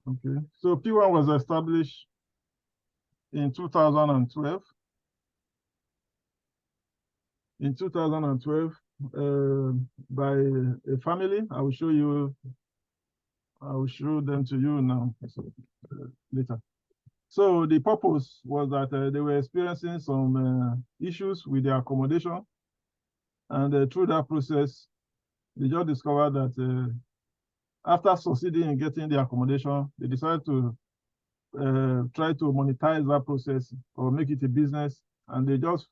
Okay, so P1 was established in 2012. In 2012, by a family. I will show them to you now, later. So the purpose was that they were experiencing some issues with their accommodation. And through that process, they just discovered that after succeeding in getting the accommodation, they decided to try to monetize that process or make it a business. And they just,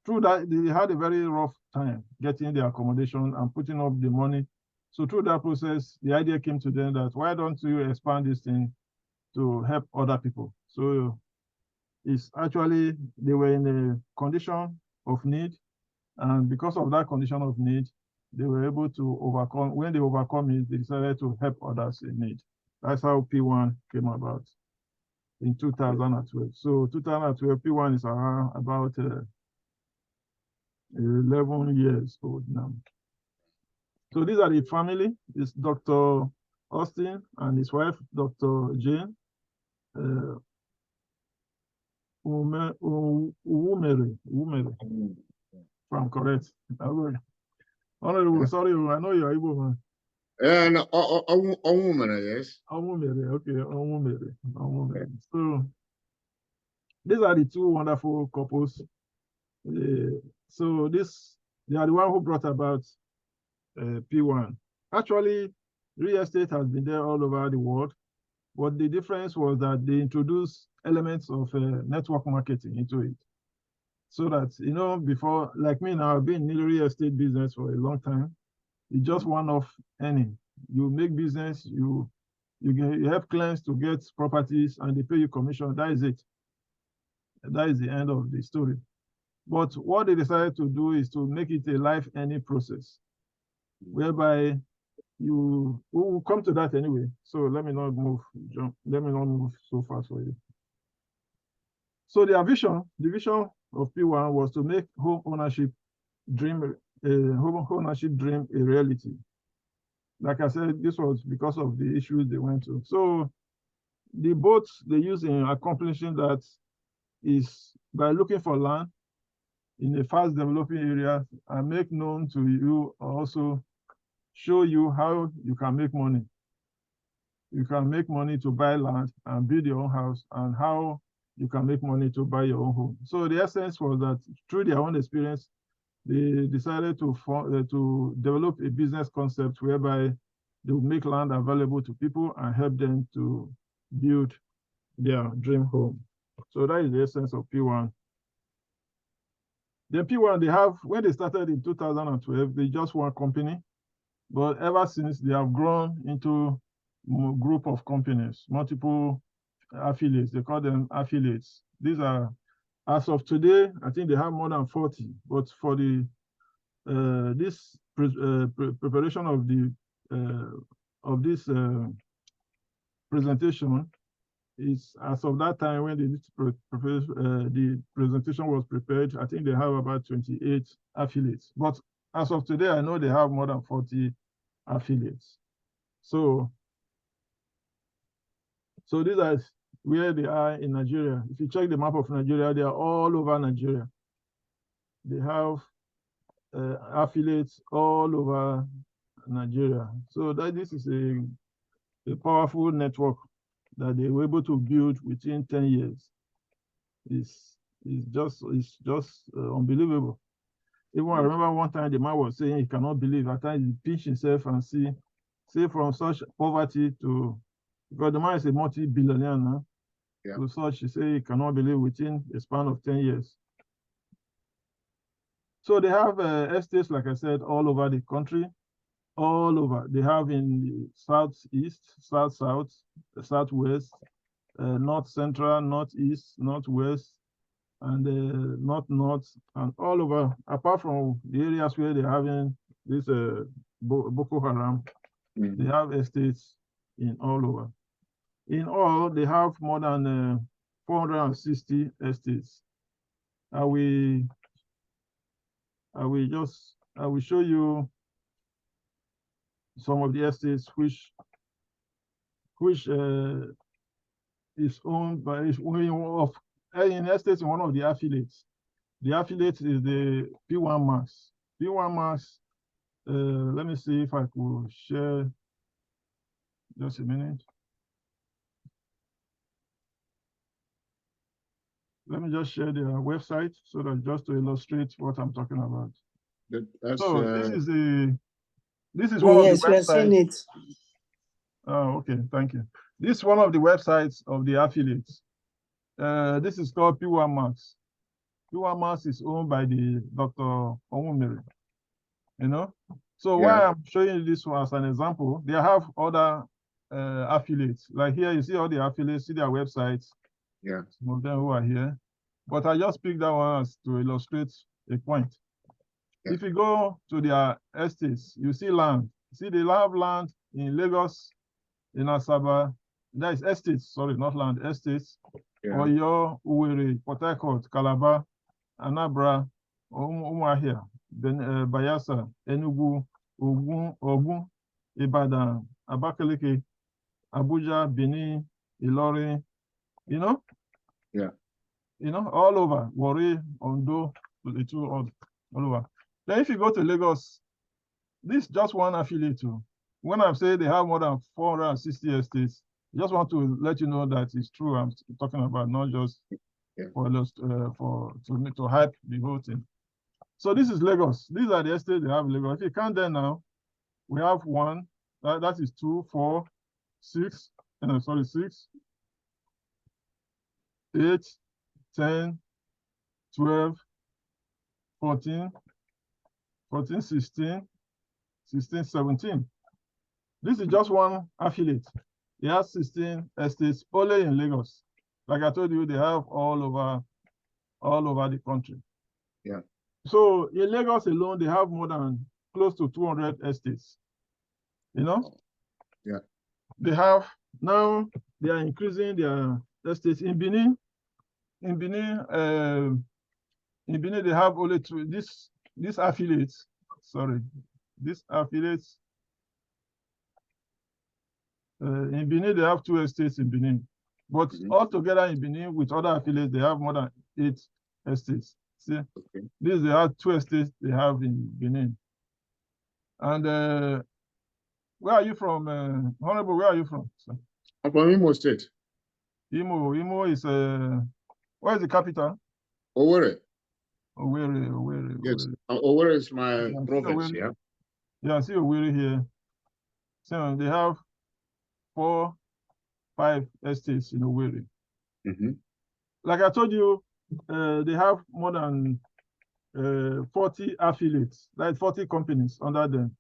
through that, they had a very rough time getting the accommodation and putting up the money. So through that process, the idea came to them that why don't you expand this thing to help other people? So it's actually, they were in a condition of need. And because of that condition of need, they were able to overcome. When they overcome it, they decided to help others in need. That's how P1 came about in 2012. So 2012, P1 is around about 11 years old now. So these are the family. It's Dr. Austin and his wife, Dr. Jane. Umere, if I'm correct. Honorable, sorry, I know you're Igbo man. And a woman, yes. Okay, Omumere. So these are the two wonderful couples. So they are the one who brought about P1. Actually, real estate has been there all over the world, but the difference was that they introduced elements of network marketing into it. So that, before, like me now, I've been in the real estate business for a long time. It's just one-off earning. You make business, you help clients to get properties and they pay you commission. That is it. That is the end of the story. But what they decided to do is to make it a life earning process, whereby we will come to that anyway. So let me not move so fast for you. So the vision of P1 was to make home ownership dream a reality. Like I said, this was because of the issues they went through. So the boat they use in accomplishing that is by looking for land in a fast developing area and make known to you, also show you how you can make money. You can make money to buy land and build your own house, and how you can make money to buy your own home. So the essence was that through their own experience, they decided to develop a business concept whereby they would make land available to people and help them to build their dream home. So that is the essence of P1. The P1, when they started in 2012, they just one company, but ever since they have grown into a group of companies, multiple affiliates. They call them affiliates. These are, as of today, I think they have more than 40, but for the this preparation of this presentation is, as of that time when the presentation was prepared, I think they have about 28 affiliates. But as of today, I know they have more than 40 affiliates. So these are where they are in Nigeria. If you check the map of Nigeria, they are all over Nigeria. They have affiliates all over Nigeria. So this is a powerful network that they were able to build within 10 years. It's just unbelievable. Even I remember one time the man was saying he cannot believe. At times he pinched himself and see from such poverty to, because the man is a multi-billionaire now. Yeah. To such, he say he cannot believe within a span of 10 years. So they have estates, like I said, all over the country, all over. They have in the southeast, south, southwest, north central, northeast, northwest, and north, and all over, apart from the areas where they're having this Boko Haram, they have estates in all over. In all, they have more than 460 estates. I will show you. I will show you some of the estates which is owned by in estates in one of the affiliates. The affiliate is the P1 Max. P1 Max. Let me see if I could share. Just a minute. Let me just share their website so that just to illustrate what I'm talking about. So this is one of the Yes, we are seeing websites. it. Oh, okay, thank you. This is one of the websites of the affiliates. This is called P1 Max. P1 Max is owned by the Dr. Onwumere. You know, so why I'm showing you this one as an example, they have other affiliates. Like here, you see all the affiliates, see their websites. Yeah. Some of them who are here. But I just picked that one as to illustrate a point. Yeah. If you go to their estates, you see land. See, they have land in Lagos, in Asaba. That is estates, sorry, not land, estates. Yeah. Oyo, Uwere, Port Harcourt, Calabar, Anambra, Umuahia, Bayelsa, Enugu, Ogun, Ibadan, Abakaliki, Abuja, Benin, Ilorin, you know? Yeah. You know, all over, Warri, Ondo, the two all over. Then if you go to Lagos, this is just one affiliate too. When I say they have more than 460 estates, I just want to let you know that it's true. I'm talking about not just to hype the whole thing. So this is Lagos. These are the estates they have in Lagos. If you count them now, we have one. That is 2, 4, 6. 6, 8, 10, 12, 14, 16, 17. This is just one affiliate. They have 16 estates only in Lagos. Like I told you, they have all over the country. Yeah. So in Lagos alone, they have more than close to 200 estates. You know? Yeah. They have now. They are increasing their estates in Benin. In Benin, they have only two. These affiliates. Sorry, these affiliates. In Benin, they have 2 estates in Benin. But altogether in Benin, with other affiliates, they have more than 8 estates. See, these they have 2 estates they have in Benin. And where are you from, Honorable? Where are you from? Sir? I'm from Imo State. Imo is where is the capital? Owerri. Owerri. Yes, Owerri is my province. Yeah. Yeah, I see Owerri here. So they have 4, 5 estates in Owerri. Like I told you, they have more than 40 affiliates, like 40 companies under them.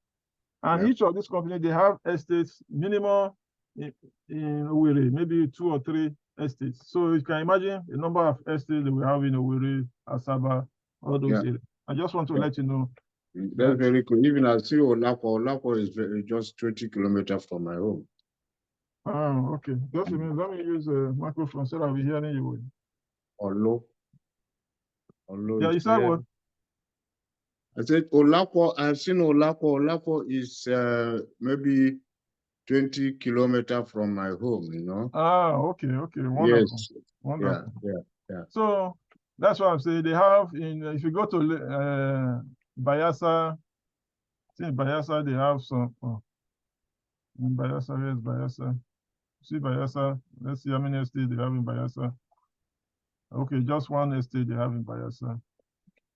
And each of these companies, they have estates minimum in Owerri, maybe 2 or 3 estates. So you can imagine the number of estates that we have in Owerri, Asaba, all those areas. I just want to let you know. That's very cool. Even I see Olapo is just 20 kilometers from my home. Oh, okay. Just a minute. Let me use a microphone so that I'll be hearing you. Olo. Yeah, you said what? I said Olapo. I've seen Olapo. Olapo is maybe 20 kilometers from my home, you know. Ah, okay. Wonderful. Yes. Wonderful. Yeah. So that's what I'm saying. They have if you go to Bayelsa, see Bayelsa, they have some. In Bayelsa, where's Bayelsa? See Bayelsa. Let's see how many estates they have in Bayelsa. Okay, just one estate they have in Bayelsa.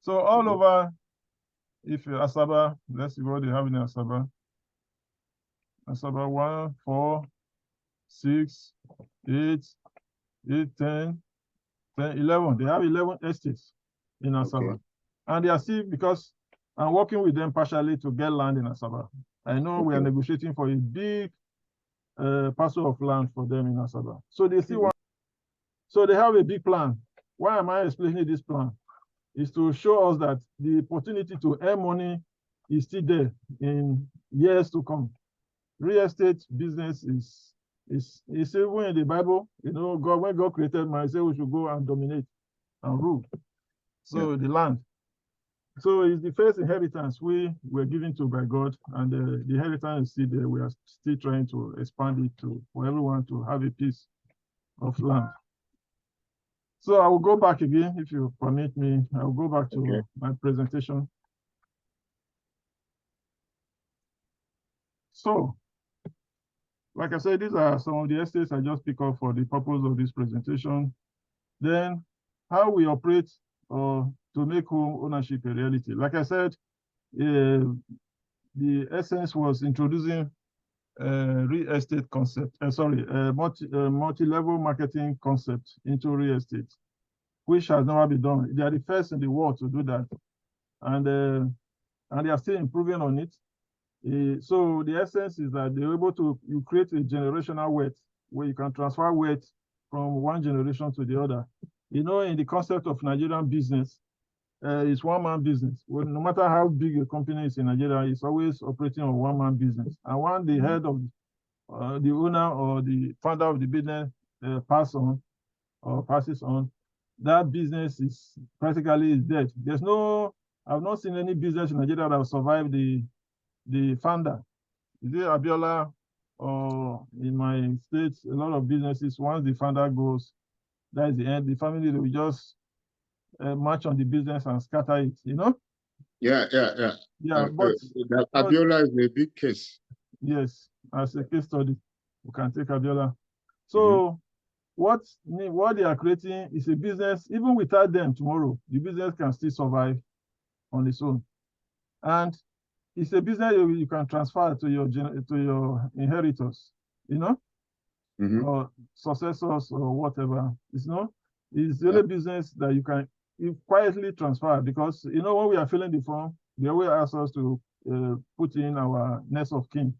So all over, if Asaba, let's see what they have in Asaba. Asaba 1, 4, 6, 8, 10, 11. They have 11 estates in Asaba. Okay. And they are still, because I'm working with them partially to get land in Asaba. I know we are negotiating for a big parcel of land for them in Asaba. So they still want, so they have a big plan. Why am I explaining this plan? Is to show us that the opportunity to earn money is still there in years to come. Real estate business is even in the Bible. You know, God, when God created man, he said we should go and dominate and rule. So the land. So it's the first inheritance we were given to by God, and the inheritance is still there. We are still trying to expand it for everyone to have a piece of land. So I will go back again, if you permit me. I will go back to my presentation. So, like I said, these are some of the estates I just pick up for the purpose of this presentation. Then, how we operate to make home ownership a reality. Like I said, the essence was introducing real estate concept, multi-level marketing concept into real estate, which has never been done. They are the first in the world to do that. And they are still improving on it. So the essence is that they're able to, you create a generational wealth where you can transfer wealth from one generation to the other. You know, in the concept of Nigerian business, it's one-man business. Well, no matter how big a company is in Nigeria, it's always operating on one-man business. And when the head of the owner or the founder of the business passes on, that business is practically dead. There's no, I've not seen any business in Nigeria that will survive the founder. Is it Abiola or in my state, a lot of businesses, once the founder goes, that is the end. The family will just march on the business and scatter it, you know? Yeah. But Abiola is a big case. Yes, as a case study, we can take Abiola. So what they are creating is a business, even without them tomorrow, the business can still survive on its own. And it's a business you can transfer to your inheritors, you know, or successors or whatever. It's the only business that you quietly transfer, because you know when we are filling the form, they always ask us to put in our next of kin.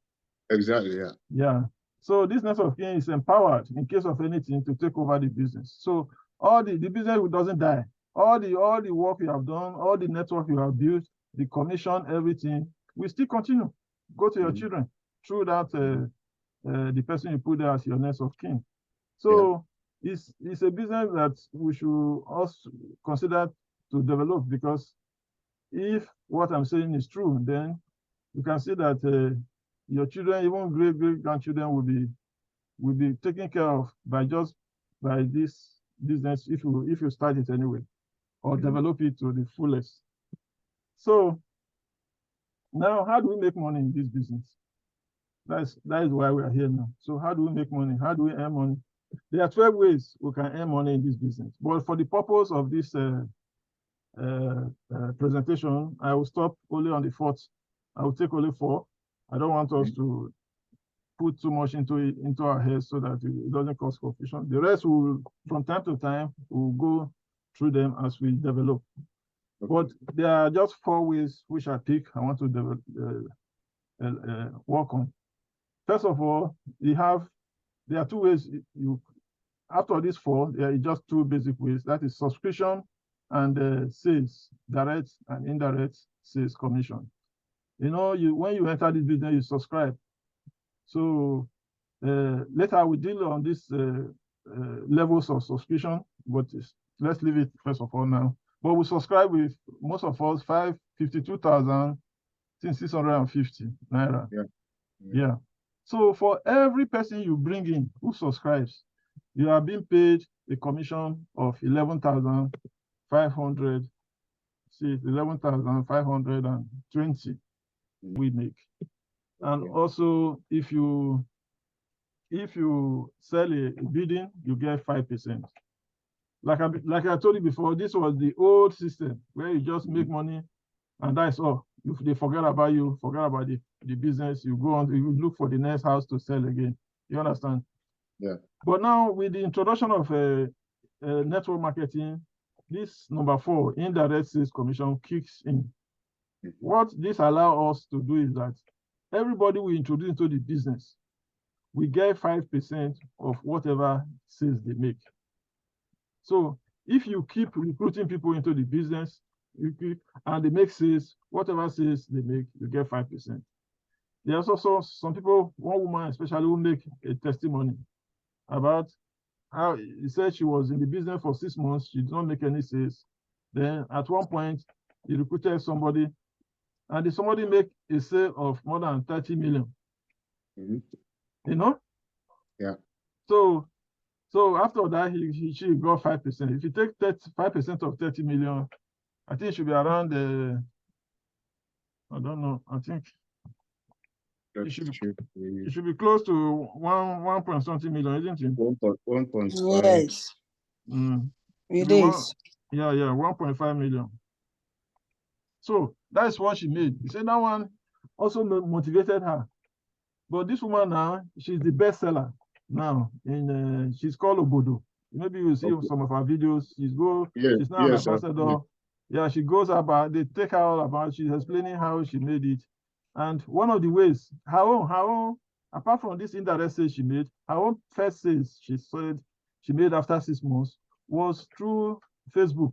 Exactly, yeah. Yeah. So this next of kin is empowered in case of anything to take over the business. So all the business doesn't die. All the work you have done, all the network you have built, the commission, everything, will still continue. Go to your children through that the person you put there as your next of kin. So it's a business that we should also consider to develop, because if what I'm saying is true, then you can see that your children, even great grandchildren, will be taken care of by this business if you start it anyway, or develop it to the fullest. So now, how do we make money in this business? That is why we are here now. So how do we make money? How do we earn money? There are 12 ways we can earn money in this business. But for the purpose of this presentation, I will stop only on the 4th. I will take only 4. I don't want us to put too much into our heads so that it doesn't cause confusion. The rest will, from time to time, we'll go through them as we develop. But there are just 4 ways which I want to develop, work on. First of all, there are 2 ways after these 4, there are just 2 basic ways. That is subscription and sales, direct and indirect sales commission. You know, when you enter this business, you subscribe. So later we deal on these levels of subscription, but let's leave it first of all now. But we subscribe with, most of us, 52,650 naira. Yeah. So for every person you bring in who subscribes, you are being paid a commission of 11,500. See, 11,520 we make. And also, if you sell a bidding, you get 5%. Like I told you before, this was the old system where you just make money and that's all. If they forget about you, forget about the business, you go on, you look for the next house to sell again. You understand? Yeah. But now with the introduction of network marketing, this number 4, indirect sales commission, kicks in. What this allows us to do is that everybody we introduce into the business, we get 5% of whatever sales they make. So if you keep recruiting people into the business, and they make sales, whatever sales they make, you get 5%. There's also some people, one woman especially, who make a testimony about how he said she was in the business for 6 months, she did not make any sales. Then at one point, he recruited somebody, and the somebody make a sale of more than 30 million. Mhm. You know? Yeah. So after that, she got 5%. If you take 5% of 30 million, I think it should be around I don't know. I think it should be close to one point something million, isn't it? 1.5. Yes, it is. Yeah, 1.5 million. So that's what she made. You say that one also motivated her. But this woman now, she's the bestseller now. She's called Obodo. Maybe you see some of her videos. She's now an ambassador. Yeah, she goes about. They take her all about. She's explaining how she made it, and one of the ways her own. Apart from this indirect sales she made, her own first sales she said she made after 6 months was through Facebook.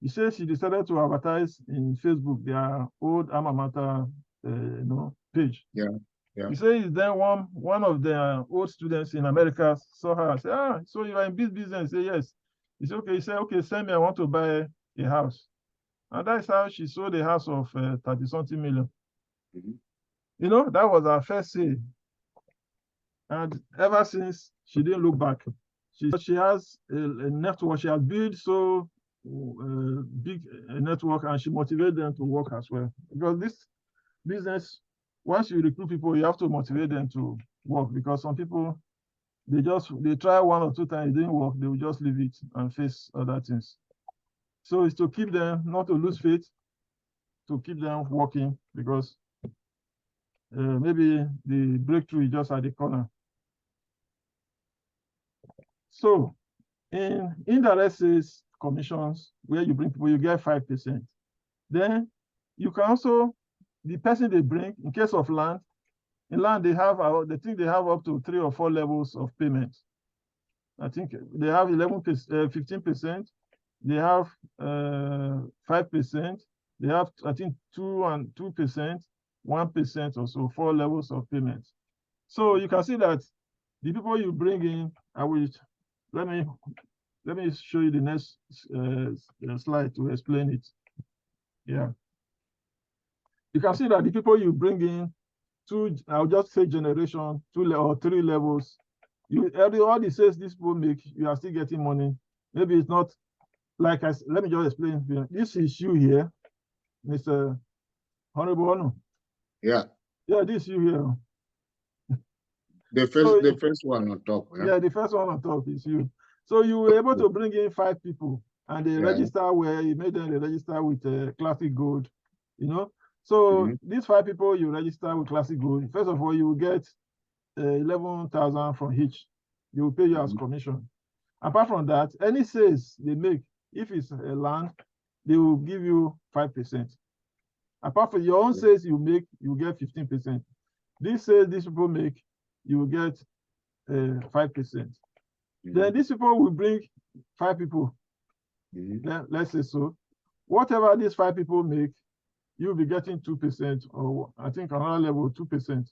She said she decided to advertise in Facebook, their old alma mater, page. Yeah. He said then one of the old students in America saw her and said, so you are in this business? Say yes. He said, okay. He said, okay, send me, I want to buy a house. And that's how she sold a house of 30-something million. Mhm. That was her first sale. And ever since, she didn't look back. She has a network. She has built so big a network, and she motivates them to work as well. Because this business, once you recruit people, you have to motivate them to work, because some people, they try 1 or 2 times, it didn't work, they will just leave it and face other things. So it's to keep them, not to lose faith, to keep them working, because maybe the breakthrough is just at the corner. So in indirect sales commissions, where you bring people, you get 5%. Then you can also, the person they bring, in case of land, in land they think they have up to 3 or 4 levels of payment. I think they have 15%, they have 5%, they have, I think, 2% 1% or so, 4 levels of payment. So you can see that the people you bring in, let me show you the next slide to explain it. Yeah. You can see that the people you bring in, I'll just say generation, 2 or 3 levels, all the sales these people make, you are still getting money. Maybe it's not like let me just explain. This is you here, Mr. Honorable Ono. Yeah. Yeah, this you here. The first one on top. Yeah, the first one on top is you. So you were able to bring in 5 people, and they register where you made them register with Classic Gold. So these 5 people you register with Classic Gold. First of all, you will get 11,000 from each. They will pay you as commission. Apart from that, any sales they make, if it's a land, they will give you 5%. Apart from your own sales you make, you get 15%. These sales these people make, you will get 5%. Then these people will bring 5 people. Let's say so. Whatever these 5 people make, you'll be getting 2%, or I think another level 2%.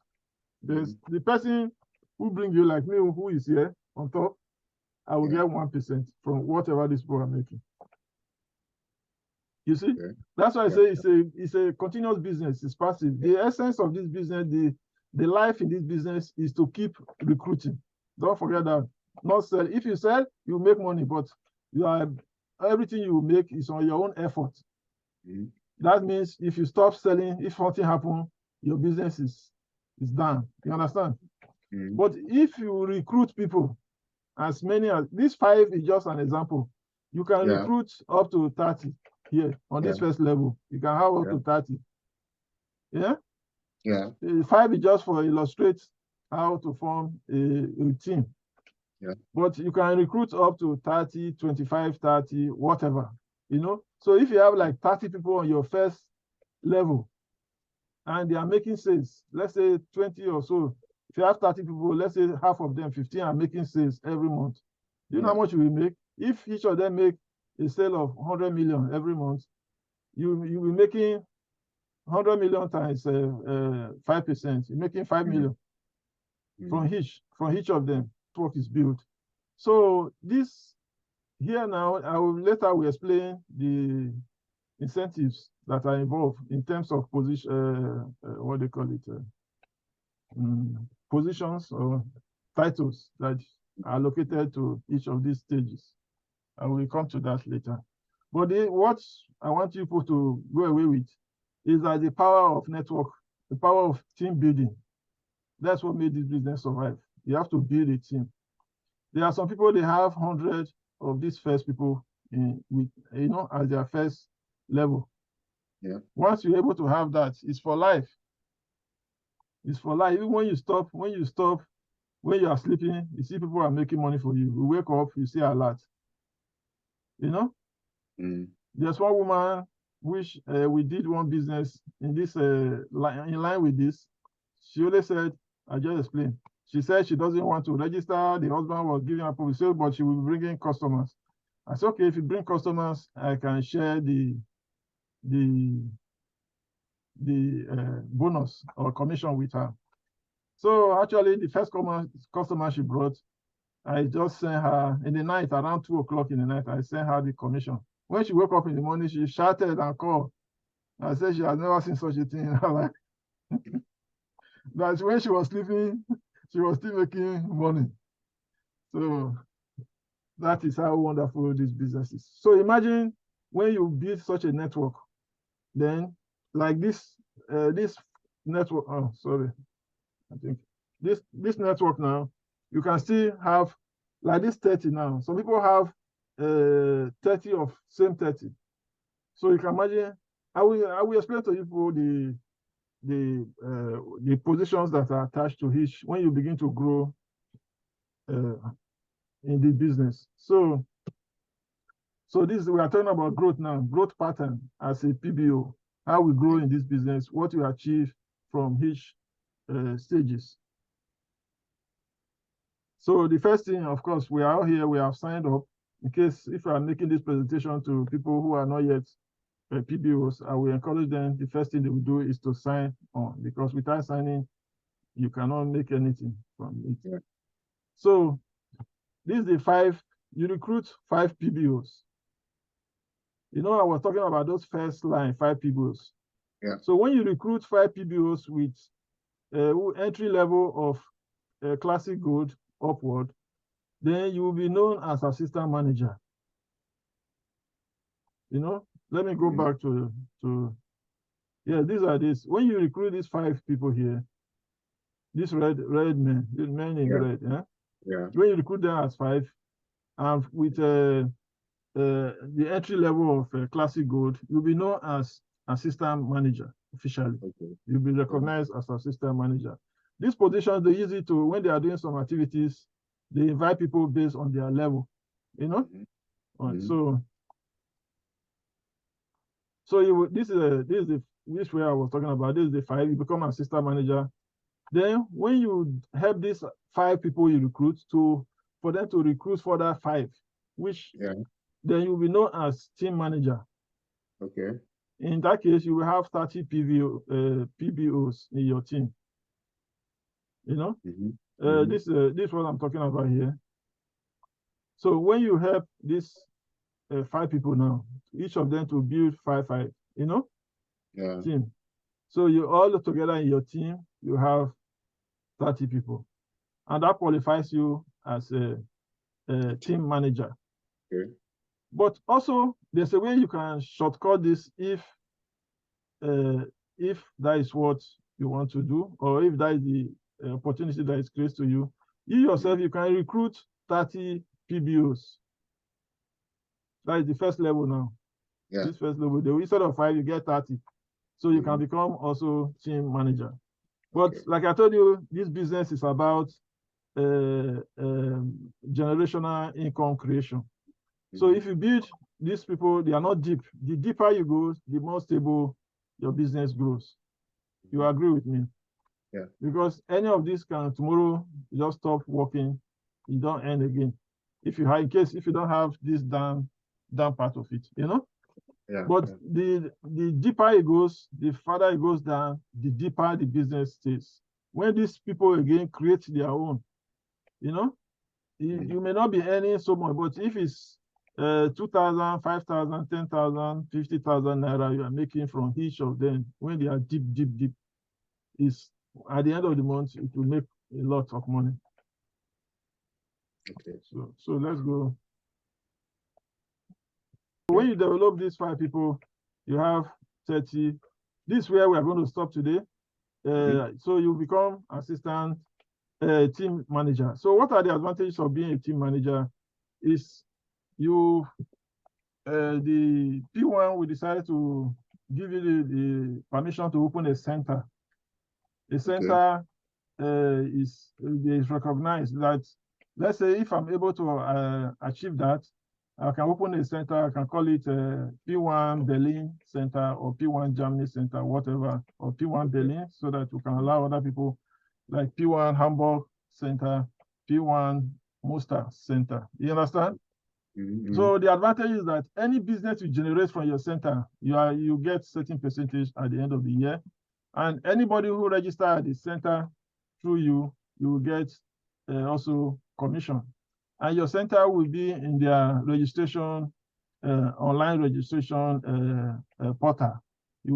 There's the person who bring you, like me, who is here on top, I will get 1% from whatever these people are making. You see, that's why I say it's a continuous business. It's passive. The essence of this business, the life in this business is to keep recruiting. Don't forget that. Not sell. If you sell, you make money, but everything you make is on your own effort. That means if you stop selling, if something happens, your business is done. You understand? But if you recruit people, as many as these 5 is just an example. You can recruit up to 30 here on this first level. You can have up to 30. Yeah? Yeah. 5 is just for illustrate how to form a team. Yeah. But you can recruit up to 30, 25, 30, whatever. So if you have like 30 people on your first level and they are making sales, let's say 20 or so. If you have 30 people, let's say half of them, 15, are making sales every month. Do you know how much you will make? If each of them make a sale of 100 million every month, you will be making 100 million times 5%. You're making 5 million from each of them. Work is built. So this here now, later will explain the incentives that are involved in terms of position, what they call it, positions or titles that are allocated to each of these stages. I will come to that later. But what I want people to go away with is that the power of network, the power of team building. That's what made this business survive. You have to build a team. There are some people, they have 100 of these first people with, as their first level. Yeah. Once you're able to have that, it's for life. It's for life. Even when you are sleeping, you see people are making money for you. You wake up, you see a lot. There's one woman which we did one business in this in line with this. She only said, I just explained. She said she doesn't want to register. The husband was giving her provision, but she will be bringing customers. I said, okay, if you bring customers, I can share the bonus or commission with her. So actually, the first customer she brought, I just sent her in the night, around 2 o'clock in the night, I sent her the commission. When she woke up in the morning, she shouted and called. I said she has never seen such a thing in her life. That when she was sleeping, she was still making money. So that is how wonderful this business is. So imagine when you build such a network, then like this network, oh, sorry. I think this network now, you can still have like this 30 now. Some people have 30 of same 30. So you can imagine, I will explain to you the positions that are attached to each when you begin to grow in the business. So this, we are talking about growth now, growth pattern as a PBO, how we grow in this business, what you achieve from each stages. So the first thing, of course, we are out here, we have signed up. In case if I am making this presentation to people who are not yet PBOs, I will encourage them. The first thing they will do is to sign on, because without signing, you cannot make anything from it. Yeah. So this is you recruit 5 PBOs. I was talking about those first line, 5 PBOs. Yeah. So when you recruit 5 PBOs with entry level of classic gold upward, then you will be known as assistant manager. Let me go back to these are this. When you recruit these 5 people here, this red men, the men in red, yeah. When you recruit them as 5, and with the entry level of classic gold, you'll be known as assistant manager officially. Okay. You'll be recognized as assistant manager. These positions, they use it to, when they are doing some activities, they invite people based on their level, So this is which way I was talking about. This is the 5. You become assistant manager. Then when you help these 5 people you recruit for them to recruit further 5, which then you'll be known as team manager. Okay. In that case, you will have 30 PBOs in your team. This is what I'm talking about here. So when you help these 5 people now, each of them to build 5, team. So you all together in your team, you have 30 people, and that qualifies you as a team manager. Okay. But also, there's a way you can shortcut this if that is what you want to do, or if that is the opportunity that is close to you. You yourself, you can recruit 30 PBOs. That is the first level now. Yeah. This first level, instead of 5, you get 30. So you can become also team manager. But like I told you, this business is about generational income creation. So if you build these people, they are not deep. The deeper you go, the more stable your business grows. You agree with me? Yeah. Because any of these can tomorrow just stop working, you don't earn again. If you don't have this down part of it, Yeah. But the deeper it goes, the farther it goes down, the deeper the business stays. When these people again create their own, you may not be earning so much, but if it's 2,000, 5,000, 10,000, 50,000 naira you are making from each of them when they are deep, is at the end of the month, it will make a lot of money. Okay. So let's go. When you develop these 5 people, you have 30. This is where we are going to stop today. So you become assistant team manager. So what are the advantages of being a team manager? Is you the P1 will decide to give you the permission to open a center. A center is recognized that, let's say, if I'm able to achieve that, I can open a center. I can call it P1 Berlin Center or P1 Germany Center, whatever, or P1 Berlin, so that we can allow other people like P1 Hamburg Center, P1 Münster Center. You understand? So the advantage is that any business you generate from your center, you get certain percentage at the end of the year. And anybody who register at the center through you will get also commission. And your center will be in their registration, online registration portal. I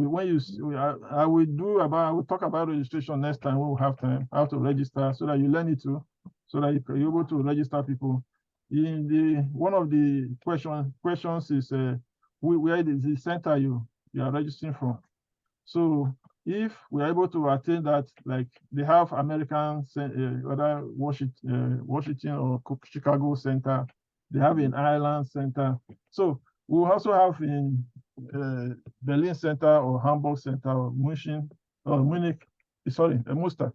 will talk about registration next time when we have time, how to register, so that you learn it too, so that you're able to register people. One of the questions is where is the center you are registering from. So if we are able to attain that, like they have American, whether Washington or Chicago Center, they have in Ireland Center. So we will also have in Berlin Center or Hamburg Center or Munich, sorry, Münster.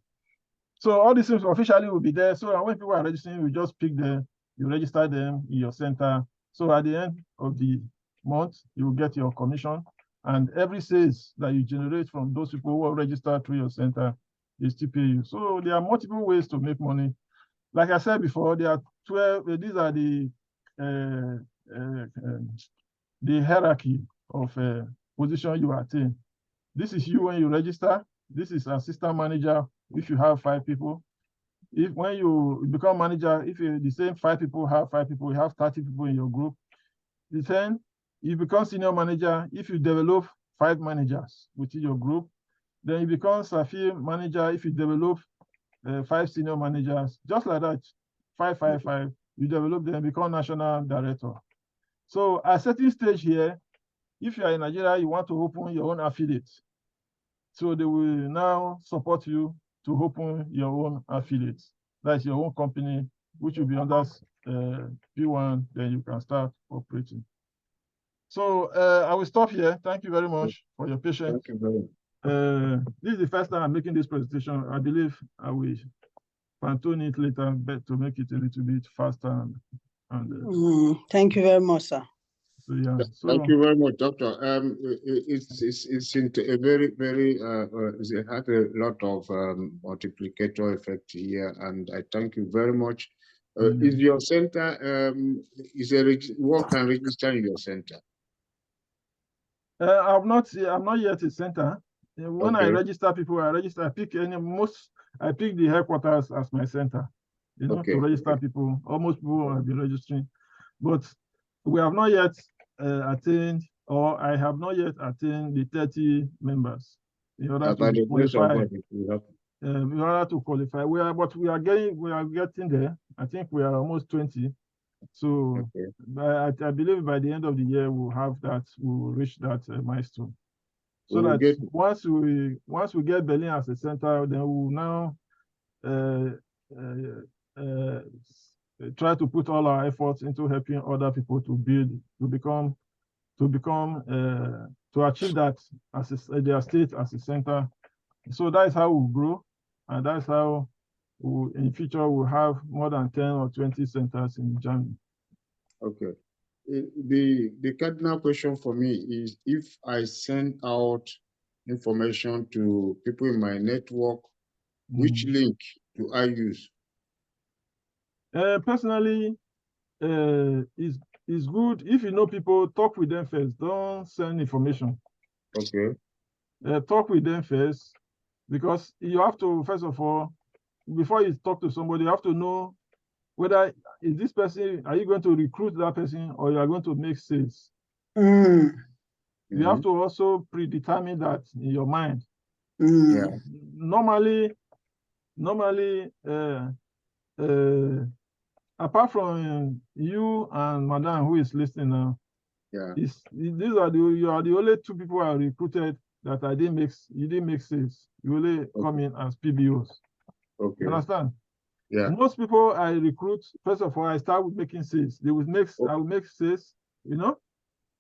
So all these things officially will be there. So when people are registering, we just pick them, you register them in your center. So at the end of the month, you will get your commission. And every sales that you generate from those people who are registered through your center, they still pay you. So there are multiple ways to make money. Like I said before, there are 12, these are the hierarchy of position you attain. This is you when you register. This is assistant manager if you have 5 people. When you become manager, if the same 5 people have 5 people, you have 30 people in your group. Then you become senior manager if you develop 5 managers within your group. Then you become Safi manager if you develop 5 senior managers. Just like that, 5, 5, 5. You develop them, become national director. So at a certain stage here, if you are in Nigeria, you want to open your own affiliate. So they will now support you to open your own affiliate. That's your own company, which will be under P1, then you can start operating. So I will stop here. Thank you very much for your patience. Thank you very much. This is the first time I'm making this presentation. I believe I will fine-tune it later, but to make it a little bit faster. Thank you very much, sir. So yeah. Thank you very much, Doctor. It's a very it had a lot of multiplicator effect here, and I thank you very much. Is your center one can register in your center? I'm not yet a center. When I Okay. register people, I pick the headquarters as my center, Okay. to register people. Almost people have been registering, but we have not yet attained, or I have not yet attained the 30 members in order to qualify. In order to qualify, we are getting there. I think we are almost 20. So okay. I believe by the end of the year we'll have that. We'll reach that milestone. So that once we get Berlin as a center, then we'll now try to put all our efforts into helping other people to achieve that as their state as a center. So that is how we'll grow, and that's how in future we'll have more than 10 or 20 centers in Germany. Okay. The cardinal question for me is, if I send out information to people in my network, which link do I use? Personally, it's good if you know people, talk with them first. Don't send information. Okay. Talk with them first, because you have to, first of all, before you talk to somebody, you have to know whether is this person, are you going to recruit that person or you are going to make sales? You have to also predetermine that in your mind. Yeah. Normally, apart from you and Madam who is listening now, Yeah. you are the only two people I recruited that you didn't make sales. You only come in as PBOs. Okay. You understand? Yeah. Most people I recruit, first of all, I start with making sales. I will make sales, you know.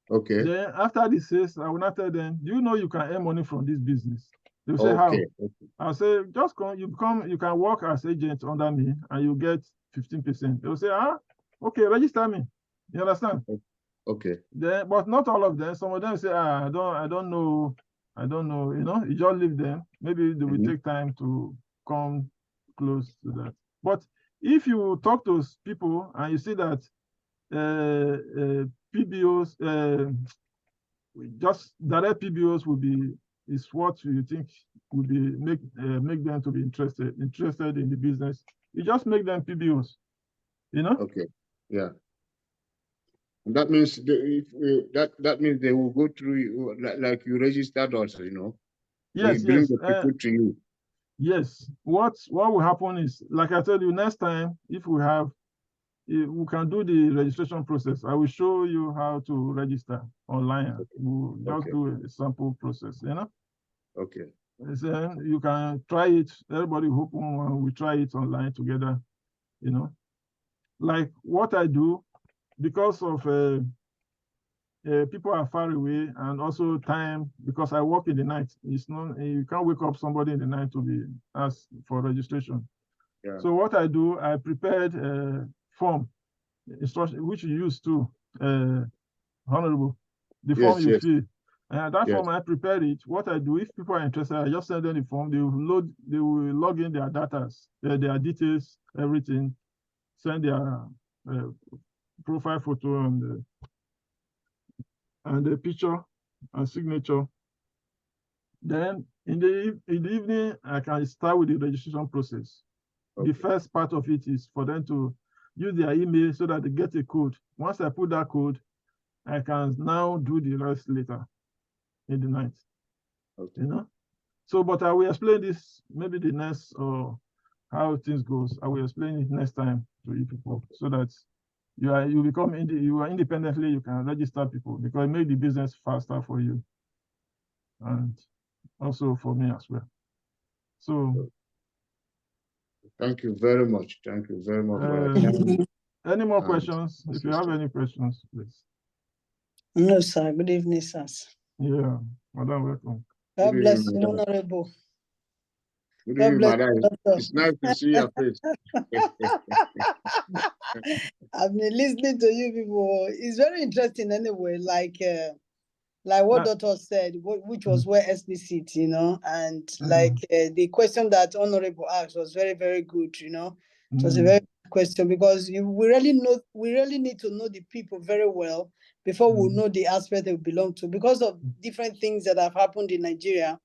Okay. Then after the sales, I will not tell them, do you know you can earn money from this business? They will say, Okay. how? I'll say, just come, you can work as agent under me and you get 15%. They will say, okay, register me. You understand? Okay. Then, but not all of them. Some of them say, I don't know, you know, you just leave them. Maybe they will take time to come close to that. But if you talk to people and you see that PBOs, just direct PBOs is what you think would be make them to be interested in the business. You just make them PBOs, you know. Okay. Yeah. And that means that means they will go through you like you registered us, you know. Yes, We bring yes. the people to you. Yes. What will happen is, like I told you, next time if we can do the registration process. I will show you how to register online. Okay. We'll just do a sample process, you know. Okay. Then you can try it. Everybody who open one, we try it online together, you know. Like what I do, because of people are far away and also time, because I work in the night. It's not, you can't wake up somebody in the night to be asked for registration. Yeah. So what I do, I prepared a form, instruction, which you use to, Honorable, the form you fill. And that form, I prepared it. What I do, if people are interested, I just send them the form. They will log in their data, their details, everything, send their profile photo and the picture and signature. Then in the evening, I can start with the registration process. The first part of it is for them to use their email so that they get a code. Once I put that code, I can now do the rest later in the night. You know. So, but I will explain this maybe the next or how things goes. I will explain it next time to you people so that you are independently, you can register people because it make the business faster for you and also for me as well. So thank you very much. Thank you very much for your time. Any more questions? If you have any questions, please. No, sir. Good evening, sir. Yeah, Madam, welcome. God bless you, Honorable. Good evening, Madam. It's nice to see your face. I've been listening to you people. It's very interesting anyway, like what Doctor said, which was where SP sits, you know, and like the question that Honorable asked was very, very good, you know. It was a very good question because we really need to know the people very well before we know the aspect they belong to. Because of different things that have happened in Nigeria,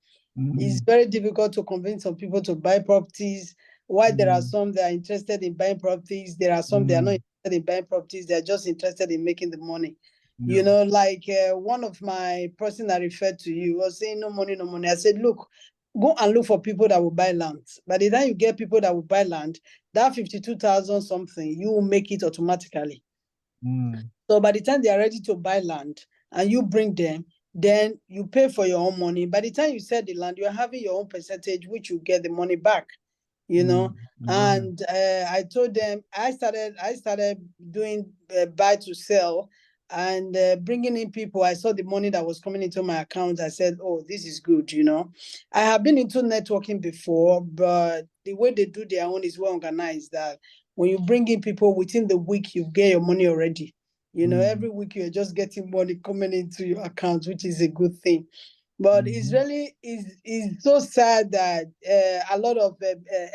it's very difficult to convince some people to buy properties. Why there are some that are interested in buying properties, there are some that are not interested in buying properties, they're just interested in making the money. You know, like one of my person I referred to you was saying no money, no money. I said, look, go and look for people that will buy land. By the time you get people that will buy land, that 52,000 something, you will make it automatically. So by the time they are ready to buy land and you bring them, then you pay for your own money. By the time you sell the land, you're having your own percentage, which you get the money back, you know. And I told them, I started doing buy to sell and bringing in people. I saw the money that was coming into my account. I said, oh, this is good, you know. I have been into networking before, but the way they do their own is well organized that when you bring in people within the week, you get your money already. You know, every week you're just getting money coming into your account, which is a good thing. But it's really is so sad that a lot of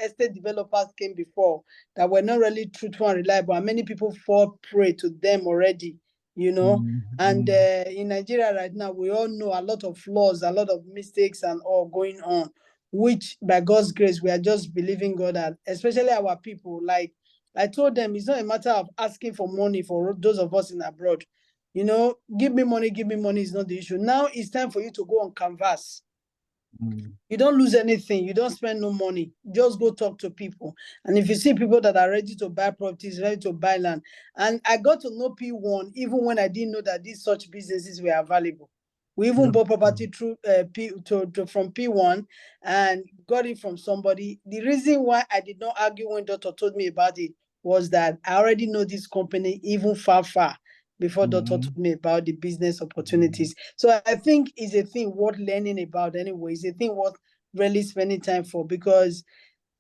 estate developers came before that were not really truthful and reliable, and many people fall prey to them already, you know. And in Nigeria right now, we all know a lot of flaws, a lot of mistakes and all going on, which by God's grace, we are just believing God that, especially our people, like I told them it's not a matter of asking for money for those of us in abroad. You know, give me money is not the issue. Now it's time for you to go on canvas. You don't lose anything. You don't spend no money. Just go talk to people. And if you see people that are ready to buy properties, ready to buy land. And I got to know P1 even when I didn't know that these such businesses were available. We even bought property through from P1 and got it from somebody. The reason why I did not argue when Doctor told me about it was that I already know this company even far before Doctor told me about the business opportunities. So I think it's a thing worth learning about anyway. It's a thing worth really spending time for, because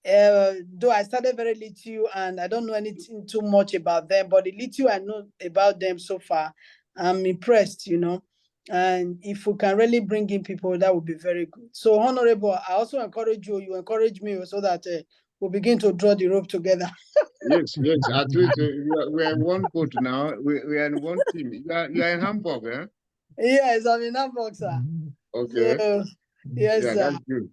though I started very little and I don't know anything too much about them, but the little I know about them so far, I'm impressed, you know. And if we can really bring in people, that would be very good. So, Honorable, I also encourage you encourage me so that we'll begin to draw the rope together. Yes, at least we are in one boat now. We are in one team. You are in Hamburg, eh? Yes, I'm in Hamburg, sir. Okay. So, yes, yeah, sir. that's good.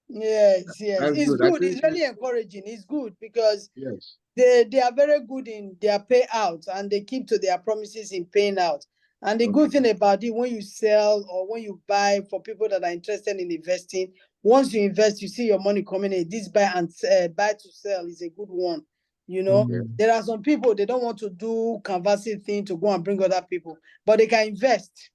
Yes. That's It's good. good. It's really encouraging. It's good because yes, they are very good in their payout and they keep to their promises in paying out. And the good thing about it, when you sell or when you buy, for people that are interested in investing, once you invest, you see your money coming in. This buy to sell is a good one. You know, there are some people, they don't want to do canvassing thing to go and bring other people, but they can invest.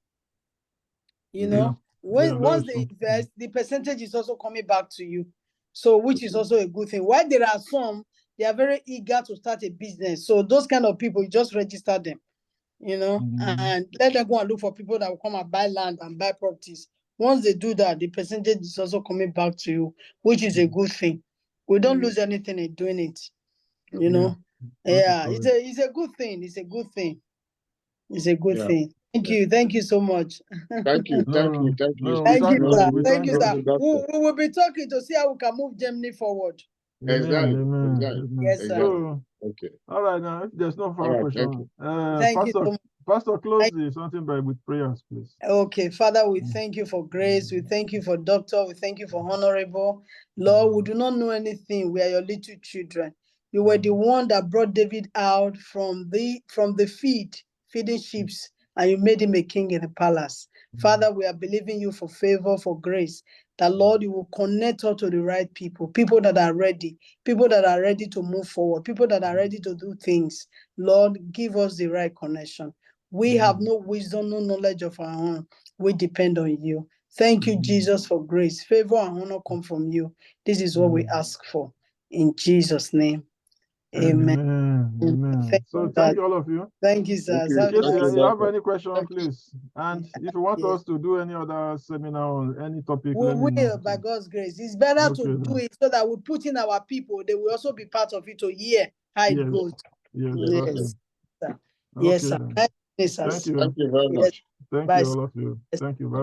You know, once they invest, the percentage is also coming back to you. So, which is also a good thing. While there are some, they are very eager to start a business. So those kind of people, you just register them, you know, and let them go and look for people that will come and buy land and buy properties. Once they do that, the percentage is also coming back to you, which is a good thing. We don't lose anything in doing it, you know. Yeah, it's a good thing. It's a good thing. It's a good thing. Thank you so much. Thank you. Thank you, sir. Thank you, sir. We will be talking to see how we can move Germany forward. Exactly. Yes, sir. So, okay. All right, now, if there's no further question, Thank you so much. Pastor, close something with prayers, please. Okay, Father, we thank you for grace. We thank you for Doctor. We thank you for Honorable. Lord, we do not know anything. We are your little children. You were the one that brought David out from the feed, feeding sheep, and you made him a king in the palace. Father, we are believing you for favor, for grace, that Lord, you will connect us to the right people, people that are ready to move forward, people that are ready to do things. Lord, give us the right connection. We have no wisdom, no knowledge of our own. We depend on you. Thank you, Jesus, for grace. Favor and honor come from you. This is what we ask for. In Jesus' name. Amen. So thank you, all of you. Thank you, sir. In case you have any question, please. And if you want us to do any other seminar on any topic, we let me know. will, by God's grace. It's better to do it so that we put in our people. They will also be part of it to hear how it goes. Yes. Yes, sir. Thank you. Thank you very much. Thank you, all of you. Thank you. Bye.